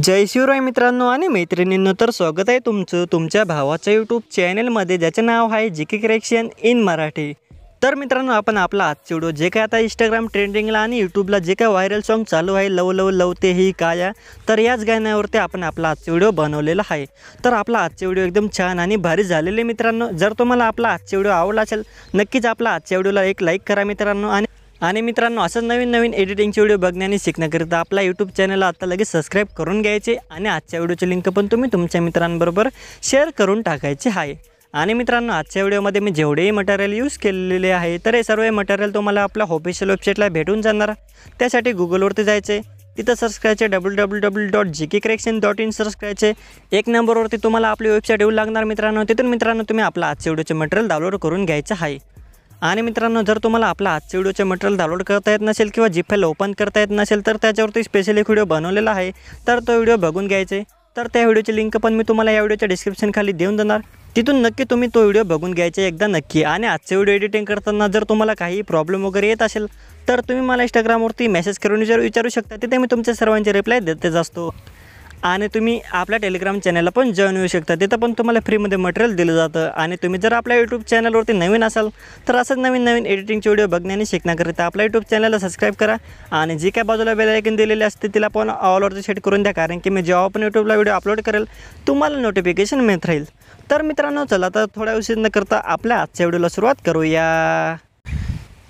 जय शिवराय मित्रांनो आणि मैत्रिणींनो, तर स्वागत आहे तुमचं तुमच्या भावाच्या यूट्यूब चॅनलमध्ये ज्याचे नाव आहे जीके करेक्शन इन मराठी। तर मित्रांनो, आपण आपला आजचा व्हिडिओ जे काय आता इंस्टाग्राम ट्रेंडिंगला आणि यूट्यूबला जे काय व्हायरल सॉन्ग चालू आहे लव लव लवते ही काया, तर याच गाण्यावरती आपण आपला आजचा व्हिडिओ बनवलेला आहे। तर आपला आजचा व्हिडिओ एकदम छान आणि भारी झालेले मित्रांनो। जर तुम्हाला आपला आजचा व्हिडिओ आवडला असेल नक्कीच आपला आजच्या व्हिडिओला एक लाईक करा मित्रांनो। आणि मित्रांनो, असं नवीन एडिटिंगचे व्हिडिओ बघणे आणि शिकण्याकरिता आपला यूट्यूब चॅनलला आता लगेच सबस्क्राईब करून घ्यायचे आणि आजच्या व्हिडिओची लिंक पण तुम्ही तुमच्या मित्रांबरोबर शेअर करून टाकायचे आहे। आणि मित्रांनो, आजच्या व्हिडिओमध्ये मी जेवढेही मटेरियल यूज केलेले आहे तर हे सर्व मटेरियल तुम्हाला आपल्या ऑफिशियल वेबसाईटला भेटून जाणार। त्यासाठी गुगलवरती जायचे, तिथं सर्च करायचे www.gkcorrection.in सर्च करायचे। एक नंबरवरती तुम्हाला आपली वेबसाईट येऊ लागणार मित्रांनो। तिथून मित्रांनो तुम्ही आपला आजच्या व्हिडिओचे मटेरियल डाउनलोड करून घ्यायचं आहे। आणि मित्रांनो, जर तुम्हाला आपला आजच्या व्हिडिओचे मटेरियल डाउनलोड करता येत नसेल किंवा झिप फाईल ओपन करता येत नसेल तर त्याच्यावरती स्पेशल एक व्हिडिओ बनवलेला आहे, तर तो व्हिडिओ बघून घ्यायचे। तर त्या व्हिडिओची लिंक पण मी तुम्हाला या व्हिडिओच्या डिस्क्रिप्शन खाली देऊन देणार, तिथून नक्की तुम्ही तो व्हिडिओ बघून घ्यायचे एकदा नक्की। आणि आजचे व्हिडिओ एडिटिंग करताना जर तुम्हाला काही प्रॉब्लेम वगैरे येत असेल तर तुम्ही मला इंस्टाग्रामवरती मेसेज करून विचारू शकता, तिथे मी तुमच्या सर्वांचे रिप्लाय देतच असतो। आणि तुम्ही आपल्या टेलिग्राम चॅनलला पण जॉईन होऊ शकता, तिथं पण तुम्हाला फ्रीमध्ये मटेरियल दिलं जातं। आणि तुम्ही जर आपल्या यूट्यूब चॅनलवरती नवीन असाल तर असंच नवीन एडिटिंगचे व्हिडिओ बघणे आणि शिकण्याकरिता आपल्या यूट्यूब चॅनलला सबस्क्राईब करा आणि जी काय बाजूला बेल आयकॉन दिलेली असते तिला पण ऑलवरती सेट करून द्या, कारण की मी जेव्हा पण यूट्यूबला व्हिडिओ अपलोड करेल तुम्हाला नोटिफिकेशन मिळत राहील। तर मित्रांनो, चला तर थोड्या उशीर न करता आपल्या आजच्या व्हिडिओला सुरुवात करूया।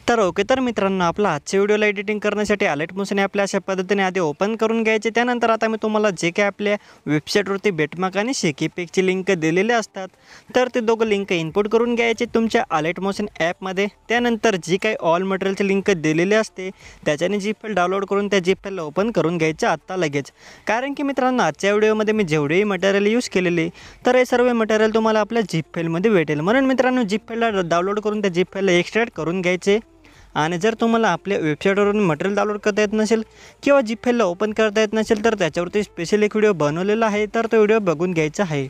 तर ओके, तर मित्रांनो, आपला आजच्या व्हिडिओला एडिटिंग करण्यासाठी आलाइट मोशन आपल्या अशा पद्धतीने आधी ओपन करून घ्यायचे। त्यानंतर आता मी तुम्हाला जे काय आपल्या वेबसाईटवरती बेटमार्क आणि शेकी पिकची लिंक दिलेले असतात तर ते दोघं लिंक इनपुट करून घ्यायचे तुमच्या आलाइट मोशन ॲपमध्ये। त्यानंतर जी काही ऑल मटेरियलची लिंक दिलेली असते त्याच्याने जीप फाईल डाउनलोड करून त्या जीप फाईलला ओपन करून घ्यायचं आत्ता लगेच, कारण की मित्रांनो आजच्या व्हिडिओमध्ये मी जेवढेही मटेरियल यूज केलेले तर हे सर्व मटेरियल तुम्हाला आपल्या जीप फाईलमध्ये भेटेल। म्हणून मित्रांनो, जीप फाईलला डाउनलोड करून त्या जीप फाईलला एक्सट्रॅक्ट करून घ्यायचे। आणि जर तुम्हाला आपल्या वेबसाईटवरून मटेरियल डाउनलोड करता येत नसेल किंवा जीप फाईलला ओपन करता येत नसेल तर त्याच्यावरती स्पेशल एक व्हिडिओ बनवलेला आहे, तर तो व्हिडिओ बघून घ्यायचा आहे।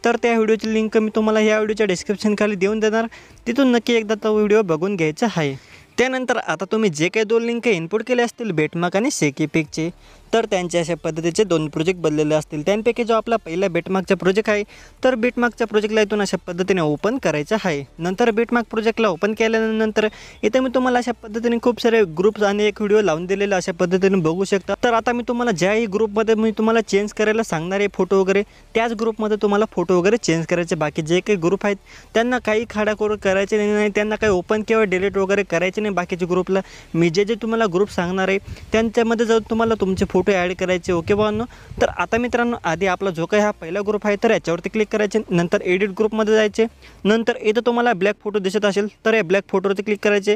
तर त्या व्हिडिओची लिंक मी तुम्हाला ह्या व्हिडिओच्या डिस्क्रिप्शन खाली देऊन देणार, तिथून नक्की एकदा तो व्हिडिओ बघून घ्यायचा आहे। त्यानंतर आता तुम्ही जे काही दोन लिंक इनपुट केले असतील बेटमार्क आणि शेकी पिकचे, तर त्यांच्या अशा पद्धतीचे दोन प्रोजेक्ट बनलेले असतील। त्यांपैकी जो आपला पहिला बेटमार्कचा प्रोजेक्ट आहे तर बेटमार्कच्या प्रोजेक्टला इथून अशा पद्धतीने ओपन करायचं आहे। नंतर बेटमार्क प्रोजेक्टला ओपन केल्यानंतर इथे मी तुम्हाला अशा पद्धतीने खूप सारे ग्रुप्स आणि एक व्हिडिओ लावून दिलेला अशा पद्धतीने बघू शकता। तर आता मी तुम्हाला ज्याही ग्रुपमध्ये मी तुम्हाला चेंज करायला सांगणार आहे फोटो वगैरे, त्याच ग्रुपमध्ये तुम्हाला फोटो वगैरे चेंज करायचे। बाकी जे काही ग्रुप आहेत त्यांना काही खाडाखोड करायचे नाही, त्यांना काही ओपन किंवा डिलीट वगैरे करायचे नाही। बाकीच्या ग्रुपला मी जे तुम्हाला ग्रुप सांगणार आहे त्यांच्यामध्ये जर तुम्हाला तुमचे फोटो ॲड करायचे। ओके बाबांनो, तर आता मित्रांनो, आधी आपला जो काही हा पहिला ग्रुप आहे तर याच्यावरती क्लिक करायचे, नंतर एडिट ग्रुपमध्ये जायचे। नंतर इथं तुम्हाला ब्लॅक फोटो दिसत असेल तर या ब्लॅक फोटोवरती क्लिक करायचे।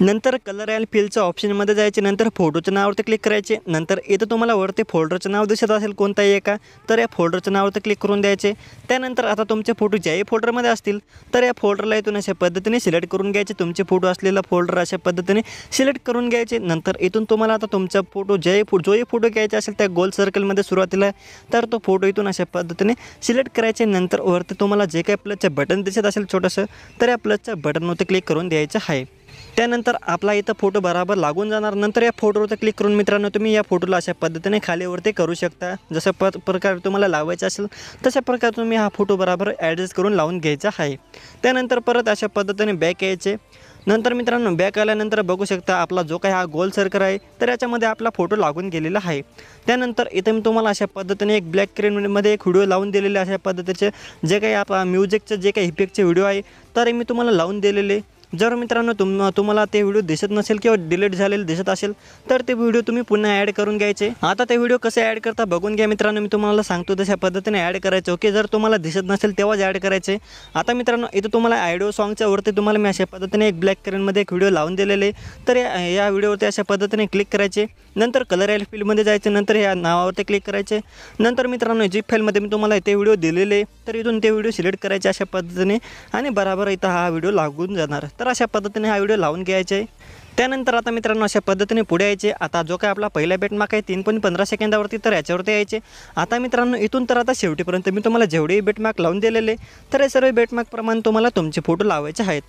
नंतर कलर अँड फिलच्या ऑप्शनमध्ये जायचे, नंतर फोटोच्या नावावरती क्लिक करायचे। नंतर इथं तुम्हाला वरती फोल्डरचं नाव दिसत असेल कोणताही एका, तर या फोल्डरच्या नावावरती क्लिक करून द्यायचे। त्यानंतर आता तुमचे फोटो ज्याही फोल्डरमध्ये असतील तर या फोल्डरला इथून अशा पद्धतीने सिलेक्ट करून घ्यायचे। तुमचे फोटो असलेला फोल्डर अशा पद्धतीने सिलेक्ट करून घ्यायचे। नंतर इथून तुम्हाला आता तुमचा फोटो जोही फोटो घ्यायचा असेल त्या गोल सर्कलमध्ये सुरुवातीला, तर तो फोटो इथून अशा पद्धतीने सिलेक्ट करायचे। नंतर वरती तुम्हाला जे काही प्लसचं बटन दिसत असेल छोटंसं, तर या प्लसच्या बटनवरती क्लिक करून द्यायचं आहे। त्यानंतर आपला इथं फोटो बरोबर लागून जाणार। नंतर या फोटोवरती क्लिक करून मित्रांनो तुम्ही या फोटोला अशा पद्धतीने खालीवरती करू शकता। जसं प्रकारे तुम्हाला लावायचं असेल तशा प्रकारे तुम्ही हा फोटो बरोबर ॲडजस्ट करून लावून घ्यायचा आहे। त्यानंतर परत अशा पद्धतीने बॅक यायचे। नंतर मित्रांनो, बॅक आल्यानंतर बघू शकता आपला जो काही हा गोल सर्कल आहे तर याच्यामध्ये आपला फोटो लागून गेलेला आहे। त्यानंतर इथे मी तुम्हाला अशा पद्धतीने एक ब्लॅक स्क्रीनमध्ये एक व्हिडिओ लावून दिलेले अशा पद्धतीचे जे काही आपला म्युझिकचे जे काही इफेक्टचे व्हिडिओ आहे तर मी तुम्हाला लावून दिलेले। जर मित्रांनो तुम्हाला ते व्हिडिओ दिसत नसेल किंवा डिलीट झालेले दिसत असेल तर ते व्हिडिओ तुम्ही पुन्हा ॲड करून घ्यायचे। आता ते व्हिडिओ कसे ॲड करता बघून घ्या मित्रांनो, मी तुम्हाला सांगतो तशा पद्धतीने ॲड करायचे। ओके, जर तुम्हाला दिसत नसेल तेव्हाच ॲड करायचे। आता मित्रांनो, इथं तुम्हाला ऑडिओ सॉन्गच्या वरती तुम्हाला मी अशा पद्धतीने एक ब्लॅक स्क्रीनमध्ये एक व्हिडिओ लावून दिलेले, तर या व्हिडिओवरती अशा पद्धतीने क्लिक करायचे। नंतर कलर अँड फिलमध्ये जायचे, नंतर या नावावरती क्लिक करायचे। नंतर मित्रांनो, जीप फाईलमध्ये मी तुम्हाला ते व्हिडिओ दिलेले, तर इथून ते व्हिडिओ सिलेक्ट करायचे अशा पद्धतीने आणि बरोबर इथं हा व्हिडिओ लागून जाणार। तर अशा पद्धतीने हा व्हिडिओ लावून घ्यायचा आहे। त्यानंतर आता मित्रांनो अशा पद्धतीने पुढे यायचे। आता जो काय आपला पहिला बेटमार्क आहे 3.15 सेकंदावरती, तर याच्यावरती यायचे। आता मित्रांनो, इथून तर आता शेवटीपर्यंत मी तुम्हाला जेवढेही बेटमार्क लावून दिलेले तर हे सर्व बेटमार्क प्रमाणे तुम्हाला तुमचे फोटो लावायचे आहेत।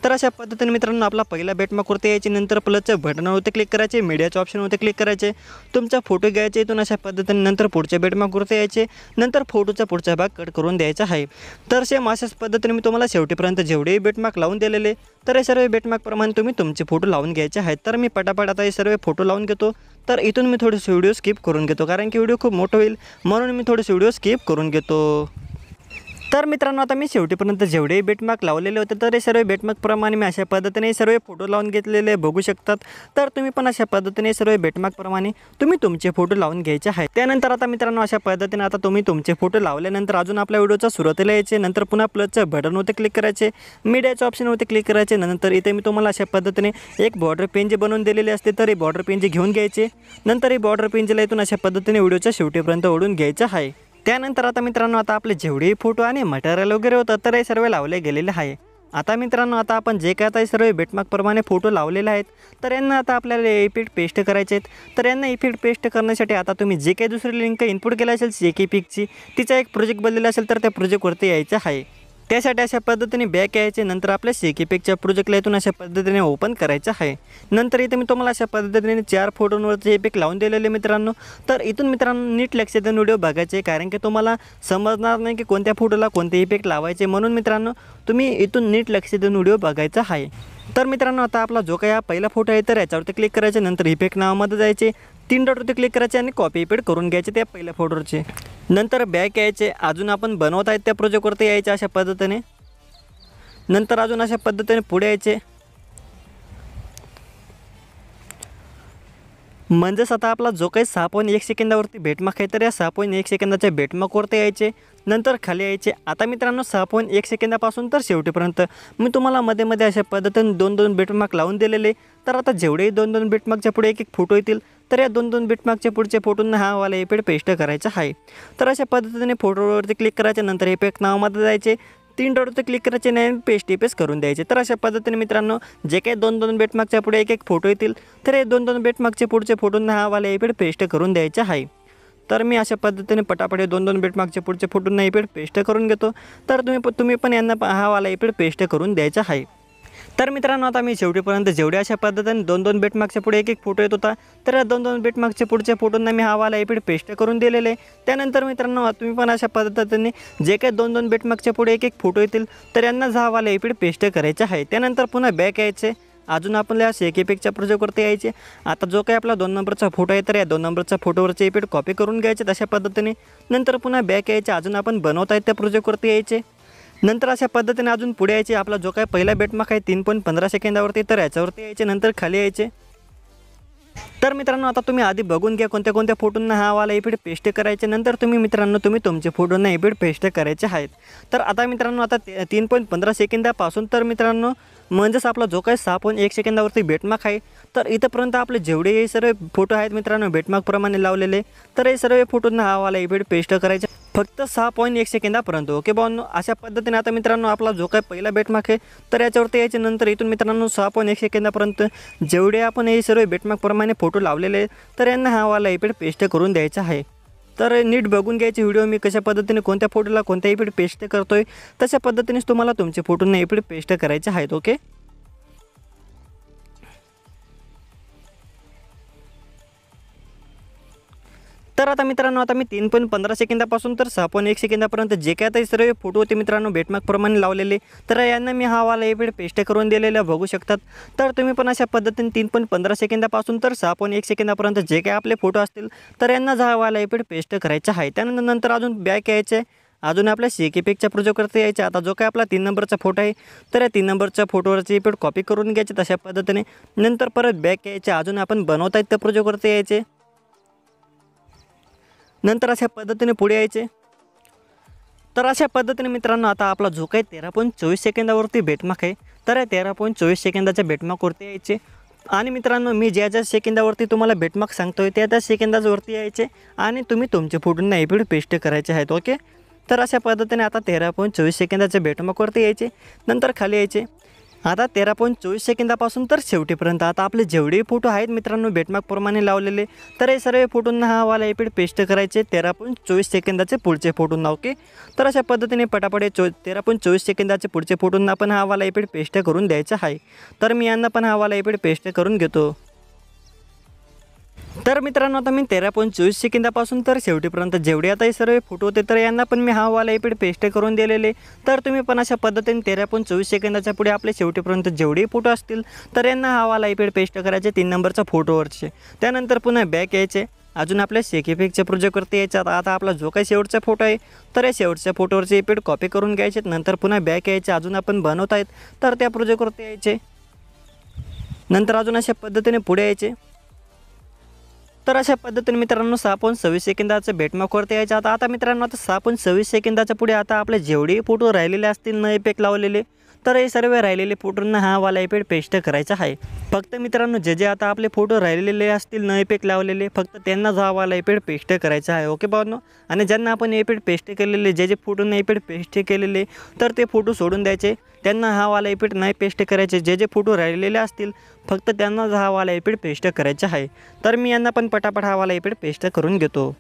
तर अशा पद्धतीने मित्रांनो आपला पहिला बेटमार्कवरती यायचे, नंतर प्लसच्या बटनावरती क्लिक करायचे, मीडियाच्या ऑप्शनवरती क्लिक करायचे, तुमचा फोटो घ्यायचे इथून अशा पद्धतीने, नंतर पुढच्या बेटमार्कवरती यायचे, नंतर फोटोचा पुढचा भाग कट करून द्यायचा आहे। तर सेम अशाच पद्धतीने मी तुम्हाला शेवटीपर्यंत जेवढेही बेटमार्क लावून दिलेले तर हे सर्व बेटमार्कप्रमाणे तुम्ही तुमचे फोटो लावून घ्यायचे आहेत। तर मी पटापट आता हे सर्व फोटो लावून घेतो। तर इथून मी थोडेसे व्हिडिओ स्किप करून घेतो, कारण की व्हिडिओ खूप मोठा होईल म्हणून मी थोडेसे व्हिडिओ स्किप करून घेतो। तर मित्रांनो आता मी शेवटीपर्यंत जेवढेही बेटमार्क लावलेले होते तर हे सर्व बेटमार्कप्रमाणे मी अशा पद्धतीने सर्व फोटो लावून घेतलेले बघू शकतात। तर तुम्ही पण अशा पद्धतीने सर्व बेटमार्कप्रमाणे तुम्ही तुमचे फोटो लावून घ्यायचे आहेत। त्यानंतर आता मित्रांनो अशा पद्धतीने आता तुम्ही तुमचे फोटो लावल्यानंतर अजून आपल्या व्हिडिओचा सुरुवातीला यायचे, नंतर पुन्हा प्लसच्या बटनवरती क्लिक करायचे, मीडियाच्या ऑप्शनवरती क्लिक करायचे, नंतर इथे मी तुम्हाला अशा पद्धतीने एक बॉर्डर पेन जे बनवून दिलेले असते तर हे बॉर्डर पेन जे घेऊन घ्यायचे, नंतर हे बॉर्डर पेनला इथून अशा पद्धतीने व्हिडिओच्या शेवटीपर्यंत ओढून घ्यायचं आहे। त्यानंतर आता मित्रांनो आता आपले जेवढेही फोटो आणि मटेरियल वगैरे होतं तर हे सर्व लावले गेलेले आहे। आता मित्रांनो आता आपण जे काय आता सर्व बेटमार्कप्रमाणे फोटो लावलेले आहेत तर यांना आता आपल्याला इफेक्ट पेस्ट करायचे आहेत। तर यांना इफेक्ट पेस्ट करण्यासाठी आता तुम्ही जे काही दुसरी लिंक इनपुट केली असेल जेके पिकची, तिचा एक प्रोजेक्ट बनलेला असेल तर त्या प्रोजेक्टवरती यायचं आहे। त्यासाठी अशा पद्धतीने बॅक यायचे, नंतर आपल्या शेकी पिकच्या प्रोजेक्टला इथून अशा पद्धतीने ओपन करायचं आहे। नंतर इथे मी तुम्हाला अशा पद्धतीने 4 फोटोंवरचे इफेक्ट लावून दिलेले मित्रांनो। तर इथून मित्रांनो नीट लक्ष देऊन व्हिडिओ बघायचे, कारण की तुम्हाला समजणार नाही की कोणत्या फोटोला कोणते इफेक्ट लावायचे, म्हणून मित्रांनो तुम्ही इथून नीट लक्ष देऊन व्हिडिओ बघायचा आहे। तर मित्रांनो आता आपला जो काही हा पहिला फोटो आहे तर याच्यावरती क्लिक करायचे, नंतर इफेक्ट नावामध्ये जायचे, 3 डॉटवरती क्लिक करायचे आणि कॉपी इफेक्ट करून घ्यायचे त्या पहिल्या फोटोवरचे। नंतर बॅक यायचे, अजून आपण बनवत आहेत त्या प्रोजेक्टवरती यायचे अशा पद्धतीने, नंतर अजून अशा पद्धतीने पुढे यायचे। म्हणजेच आता आपला जो काही 6.1 सेकंदावरती बेटमार्क आहे तर या 6.1 सेकंदाच्या बेटमार्कवरती यायचे, नंतर खाली यायचे। आता मित्रांनो 6.1 सेकंदापासून तर शेवटीपर्यंत मी तुम्हाला मध्ये मध्ये अशा पद्धतीने 2-2 बेटमार्क लावून दिलेले। तर आता जेवढेही 2-2 बेटमार्कच्या पुढे एक फोटो येतील तर या 2-2 बेटमार्कच्या पुढच्या फोटोंना हा वाला इफेक्ट पेस्ट करायचा आहे। तर अशा पद्धतीने फोटोवरती क्लिक करायचे, नंतर इफेक्ट नावामध्ये जायचे, 3 डॉटवरती क्लिक करायचे आणि पेस्ट करून द्यायचे। तर अशा पद्धतीने मित्रांनो जे काही 2-2 बेटमार्कच्या पुढे एक फोटो येतील तर हे 2-2 बेटमार्कचे पुढचे फोटोंना हा वाला इफेक्ट पेस्ट करून द्यायचा आहे। तर मी अशा पद्धतीने पटापट 2-2 बेटमार्कचे पुढचे फोटोंना इफेक्ट पेस्ट करून घेतो। तर तुम्ही पण यांना हा वाला इफेक्ट पेस्ट करून द्यायचा आहे। तर मित्रांनो आता मी शेवटीपर्यंत जेवढे अशा पद्धतीने 2-2 बेटमार्कच्या पुढे एक फोटो येत होता तर या 2-2 बेटमार्कच्या पुढच्या फोटोंना मी हा वाला इफेक्ट पेस्ट करून दिलेले। त्यानंतर मित्रांनो तुम्ही पण अशा पद्धतीने जे काही 2-2 बेटमार्कच्या पुढे एक फोटो येतील तर यांना हा वाला इफेक्ट पेस्ट करायचा आहे। त्यानंतर पुन्हा बॅक यायचे, अजून आपल्या शेकी पिकच्या प्रोजेक्टवरती यायचे। आता जो काही आपला 2 नंबरचा फोटो आहे तर या 2 नंबरच्या फोटोवरचे इफेक्ट कॉपी करून घ्यायचे अशा पद्धतीने, नंतर पुन्हा बॅक यायचे, अजून आपण बनवत आहेत त्या प्रोजेक्टवरती यायचे। नंतर अशा पद्धतीने अजून पुढे यायचे, आपला जो काही पहिला बेटमार्क आहे 3.15 सेकंदावरती तर याच्यावरती यायचे, नंतर खाली यायचे। तर मित्रांनो आता तुम्ही आधी बघून घ्या कोणत्या कोणत्या फोटोंना हा वाला इफेक्ट पेस्ट करायचे, नंतर तुम्ही तुमचे फोटोंना इफेक्ट पेस्ट करायचे आहेत। तर आता मित्रांनो आता 3.15 सेकंदापासून तर मित्रांनो म्हणजेच आपला जो काही 6.1 सेकंदावरती बेटमार्क आहे तर इथंपर्यंत आपले जेवढे सर्व फोटो आहेत मित्रांनो बेटमार्कप्रमाणे लावलेले तर हे सर्व फोटोंना हा वाला इफेक्ट पेस्ट करायचे फक्त 6.1 सेकंदापर्यंत। ओके भावांनो, अशा पद्धतीने आता मित्रांनो आपला जो काही पहिला बेटमार्क आहे तर याच्यावरती यायचे, नंतर इथून मित्रांनो 6.1 सेकंदापर्यंत जेवढे आपण हे सर्व बेटमार्कप्रमाणे फोटो लावलेले तर यांना हा वाला इफेक्ट पेस्ट करून द्यायचा आहे। तर नीट बघून घ्यायचे व्हिडिओ मी कशा पद्धतीने कोणत्या फोटोला कोणत्या इफेक्ट पेस्ट करतोय, तशा पद्धतीनेच तुम्हाला तुमचे फोटोंना इफेक्ट पेस्ट करायचे आहेत। ओके, तर आता मित्रांनो आता मी 3.15 सेकंदापासून तर 6.1 सेकंदापर्यंत जे काय आता सर्व फोटो होते मित्रांनो बेटमार्कप्रमाणे लावलेले तर यांना मी हा वाला इफेक्ट पेस्ट करून दिलेला बघू शकतात। तर तुम्ही पण अशा पद्धतीने 3.15 सेकंदापासून तर 6.1 सेकंदापर्यंत जे काय आपले फोटो असतील तर यांना हा वाला इफेक्ट पेस्ट करायचा आहे। त्यानंतर अजून बॅक यायचे, अजून आपल्या शेकी पिकच्या प्रोजेक्टवरती यायचे। आता जो काय आपला 3 नंबरचा फोटो आहे तर या 3 नंबरच्या फोटोवरचे इफेक्ट कॉपी करून घ्यायचे तशा पद्धतीने, नंतर परत बॅक यायचे, अजून आपण बनवत आहेत त्या प्रोजेक्टवरती यायचे, नंतर अशा पद्धतीने पुढे यायचे। तर अशा पद्धतीने मित्रांनो आता आपला जो काही 13.24 सेकंदावरती बेटमार्क आहे तर या 13.24 सेकंदाच्या बेटमार्कवरती यायचे। आणि मित्रांनो मी ज्या सेकंदावरती तुम्हाला बेटमार्क सांगतोय त्या सेकंदावरती यायचे आणि तुम्ही तुमचे फोटोंना इफेक्ट पेस्ट करायचे आहेत। ओके, तर अशा पद्धतीने आता 13.24 सेकंदाच्या बेटमार्कवरती यायचे, नंतर खाली यायचे, आता 13.24 सेकंदापासून तर शेवटीपर्यंत आता आपले जेवढे फोटो आहेत मित्रांनो बेटमार्कप्रमाणे लावलेले, तर हे सर्व फोटोंना हा वाला इफेक्ट पेस्ट करायचे 13.24 सेकंदाचे पुढचे फोटोंना. ओके, तर अशा पद्धतीने पटापट 13.24 सेकंदाचे पुढचे फोटोंना पण हा वाला इफेक्ट पेस्ट करून द्यायचा आहे. तर मी यांना पण हा वाला इफेक्ट पेस्ट करून घेतो. तर मित्रांनो आता मी 13.24 सेकंदापासून तर शेवटीपर्यंत जेवढे आता हे सर्व फोटो होते तर यांना पण मी हा वाला इफेक्ट पेस्ट करून दिलेले. तर तुम्ही पण अशा पद्धतीने 13.24 सेकंदाच्या पुढे आपले शेवटीपर्यंत जेवढे फोटो असतील तर यांना हा वाला इफेक्ट पेस्ट करायचे 3 नंबरचा फोटोवरचे. त्यानंतर पुन्हा बॅक यायचे, अजून आपल्या शेक इफेक्टच्या प्रोजेक्टवरती यायचं. आता आपला जो काही शेवटचा फोटो आहे तर या शेवटच्या फोटोवरचे इफेक्ट कॉपी करून घ्यायचे. नंतर पुन्हा बॅक यायचे, अजून आपण बनवत आहेत तर त्या प्रोजेक्टवरती यायचे. नंतर अजून अशा पद्धतीने पुढे यायचे. तर अशा पद्धतीने मित्रांनो 6.26 सेकंदाचं बेटमार्कवरती यायचं. आता मित्रांनो आता 6.26 सेकंदाच्या पुढे आता आपले जेवढे फोटो राहिलेले असतील न इफेक्ट लावलेले तर हे सर्व राहिलेले फोटोंना हा वाला इफेक्ट पेस्ट करायचा आहे. फक्त मित्रांनो जे आता आपले फोटो राहिलेले असतील न इफेक्ट लावलेले फक्त त्यांनाच हा वाला इफेक्ट पेस्ट करायचा आहे. ओके भावांनो, आणि ज्यांना आपण इफेक्ट पेस्ट केलेले जे फोटोंना इफेक्ट पेस्ट केलेले तर ते फोटो सोडून द्यायचे, त्यांना हा वाला इफेक्ट नाही पेस्ट करायचे. जे फोटो राहिलेले असतील फक्त त्यांनाच हा वाला इफेक्ट पेस्ट करायचा आहे. तर मी यांना पण पटापट हा वाला इफेक्ट पेस्ट करून घेतो.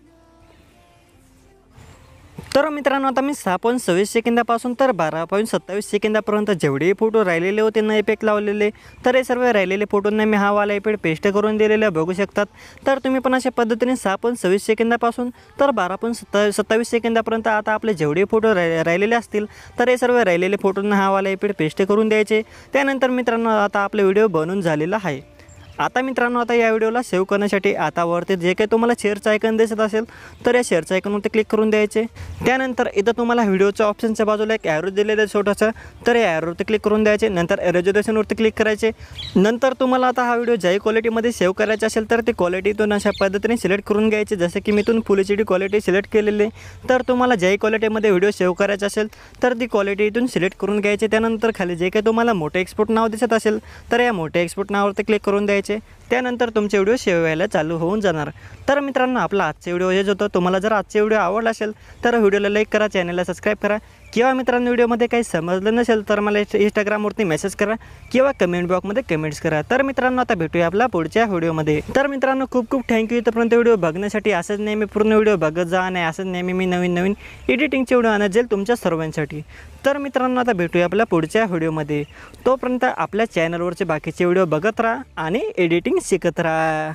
तर मित्रांनो आता मी 6.26 सेकंदापासून तर 12.27 सेकंदापर्यंत जेवढे फोटो राहिलेले होते न इफेक्ट लावलेले तर हे सर्व राहिलेले फोटोंना मी हा वाला इफेक्ट पेस्ट करून दिलेले बघू शकतात. तर तुम्ही पण अशा पद्धतीने 6.26 सेकंदापासून तर 12.27 सेकंदापर्यंत आता आपले जेवढे फोटो राहिलेले असतील तर हे सर्व राहिलेले फोटोंना हा वाला इफेक्ट पेस्ट करून द्यायचे. त्यानंतर मित्रांनो आता आपला व्हिडिओ बनून झालेला आहे. आता मित्रांनो आता या व्हिडिओला सेव्ह करण्यासाठी आता वरती जे काही तुम्हाला शेअरचं आयकॉन दिसत असेल तर या शेअरचं आयकॉनवरती क्लिक करून द्यायचे. त्यानंतर इथं तुम्हाला व्हिडिओच्या ऑप्शनच्या बाजूला एक ॲरो दिलेलं आहे छोटासा, तर या ॲरोवरती क्लिक करून द्यायचे. नंतर रेझोल्यूशनवरती क्लिक करायचे. नंतर तुम्हाला आता हा व्हिडिओ ज्याही क्वालिटीमध्ये सेव्ह करायचा असेल तर ती क्वालिटीतून अशा पद्धतीने सिलेक्ट करून घ्यायचे. जसं की मी इथून फुल HD क्वालिटी सिलेक्ट केलेली, तर तुम्हाला ज्याही क्वालिटीमध्ये व्हिडिओ सेव्ह करायचा असेल तर ती क्वालिटी इथून सिलेक्ट करून घ्यायचे. त्यानंतर खाली जे काही तुम्हाला मोठे एक्सपोर्ट नाव दिसत असेल तर या मोठ्या एक्सपोर्ट नावावरती क्लिक करून द्यायचे. त्यानंतर तुमचे व्हिडिओ सेव्ह व्हायला चालू होऊन जाणार. तर मित्रांनो आपला आजचा व्हिडिओ हेच होतं. तुम्हाला जर आजचा व्हिडिओ आवडला असेल तर व्हिडिओला लाईक करा, चॅनलला सबस्क्राईब करा, किंवा मित्रांनो व्हिडिओमध्ये काही समजलं नसेल तर मला इंस्टाग्रामवरती मेसेज करा किंवा कमेंट बॉक्समध्ये कमेंट्स करा. तर मित्रांनो आता भेटूया आपला पुढच्या व्हिडिओमध्ये. तर मित्रांनो खूप खूप थँक्यू इथपर्यंत व्हिडिओ बघण्यासाठी. असंच नेहमी पूर्ण व्हिडिओ बघत जा आणि असंच नेहमी मी नवीन एडिटिंगचे व्हिडिओ आणत जाईल तुमच्या सर्वांसाठी. तर मित्रांनो आता भेटूया आपल्या पुढच्या व्हिडिओमध्ये. तोपर्यंत आपल्या चॅनलवरचे बाकीचे व्हिडिओ बघत राहा आणि एडिटिंग शिकत राहा.